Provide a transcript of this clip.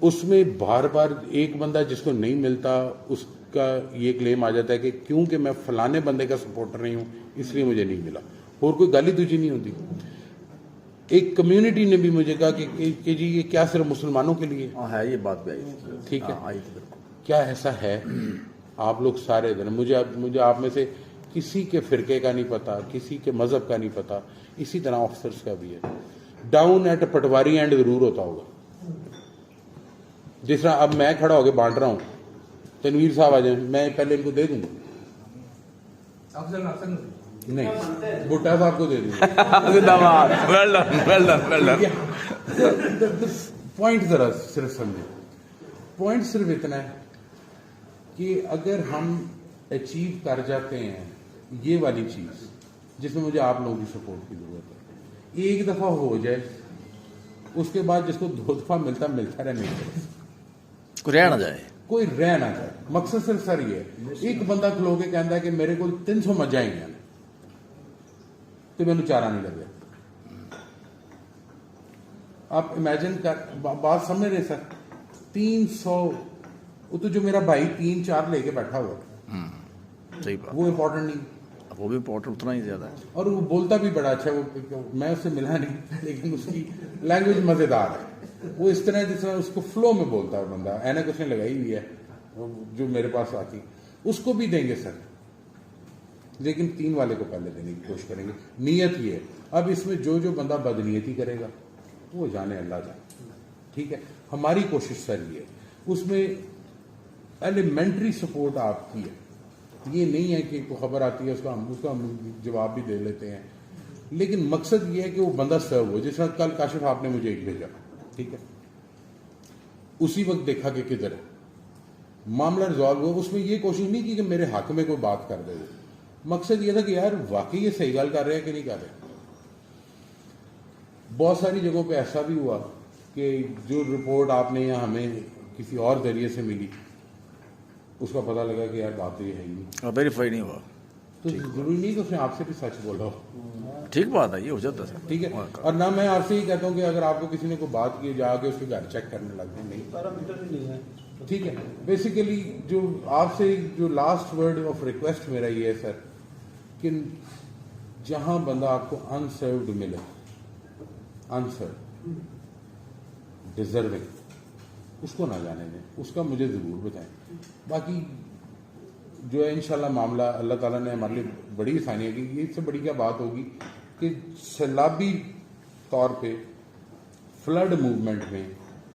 उसमें बार बार एक बंदा जिसको नहीं मिलता उसका ये क्लेम आ जाता है कि क्योंकि मैं फलाने बंदे का सपोर्टर नहीं हूँ इसलिए मुझे नहीं मिला, और कोई गाली दूजी नहीं होती। एक कम्युनिटी ने भी मुझे कहा कि जी ये क्या सिर्फ मुसलमानों के लिए है, ये बात भी आई, ठीक है, आई थी बिल्कुल। क्या ऐसा है? आप लोग सारे दिन मुझे आप में से किसी के फिरके का नहीं पता, किसी के मजहब का नहीं पता, इसी तरह ऑफिसर्स का भी है। डाउन एट पटवारी एंड जरूर होता होगा, जिस तरह अब मैं खड़ा होकर बांट रहा हूं, तनवीर साहब आ जाए, मैं पहले इनको दे दूंगा, नहीं भुट्टा साहब को दे दूंगा। पॉइंट जरा सिर्फ समझे, पॉइंट सिर्फ इतना है कि अगर हम अचीव कर जाते हैं ये वाली चीज जिसमें मुझे आप लोगों की सपोर्ट की जरूरत है, एक दफा हो जाए, उसके बाद जिसको 2 दफा मिलता रहने कोई रह ना जाए, कोई रह ना जाए। मकसद सिर्फ सर ये है, एक बंदा खलो के कहता है कि मेरे को 300 मजा ही हैं तो मैंने चारा नहीं लगे। आप इमेजिन कर, बात समझ रहे सर, 300, वो तो जो मेरा भाई 3-4 लेके बैठा हुआ, सही बात, वो इम्पोर्टेंट नहीं, वो भी इम्पोर्टेंट उतना ही ज्यादा है। और वो बोलता भी बड़ा अच्छा है, वो मैं उससे मिला नहीं लेकिन उसकी लैंग्वेज मजेदार है, वो इस तरह जिस तरह उसको फ्लो में बोलता है बंदा, ऐनक उसने लगाई हुई है जो मेरे पास आती, उसको भी देंगे सर, लेकिन 3 वाले को पहले देने की कोशिश करेंगे। नीयत ये है, अब इसमें जो बंदा बदनीयती करेगा वो जाने अल्लाह जाने, ठीक है। हमारी कोशिश सर ये है, उसमें एलिमेंट्री सपोर्ट आपकी है, ये नहीं है कि कोई खबर आती है उसका हम जवाब भी दे लेते हैं, लेकिन मकसद ये है कि वो बंदा सर्व हो। जिस तरह कल काशिफ आपने मुझे एक भेजा, ठीक है, उसी वक्त देखा कि किधर है, मामला रिजॉल्व हुआ, उसमें ये कोशिश नहीं की कि मेरे हक में कोई बात कर दे, मकसद ये था कि यार वाकई ये सही गल कर रहे हैं कि नहीं कर रहे। बहुत सारी जगहों पे ऐसा भी हुआ कि जो रिपोर्ट आपने या हमें किसी और जरिए से मिली, उसका पता लगा कि यार बात ये है ही नहीं, वेरीफाई नहीं हुआ, तो जरूरी नहीं कि उसने आपसे भी सच बोला हो। ठीक बात है, ये हो जाता है, ठीक है। और ना मैं आपसे ही कहता हूँ कि अगर आपको किसी ने कोई बात की, जाके उसके घर चेक करने लग गए, नहीं, ठीक है। बेसिकली जो आपसे जो लास्ट वर्ड ऑफ रिक्वेस्ट मेरा ये है सर, कि जहां बंदा आपको अनसर्व्ड मिले, अनसर्व्ड डिजर्विंग, उसको ना जाने दें, उसका मुझे जरूर बताएं। बाकी जो है इंशाल्लाह मामला अल्लाह ताला ने हमारे लिए बड़ी आसानी की, इससे बड़ी क्या बात होगी कि सैलाबी तौर पे फ्लड मूवमेंट में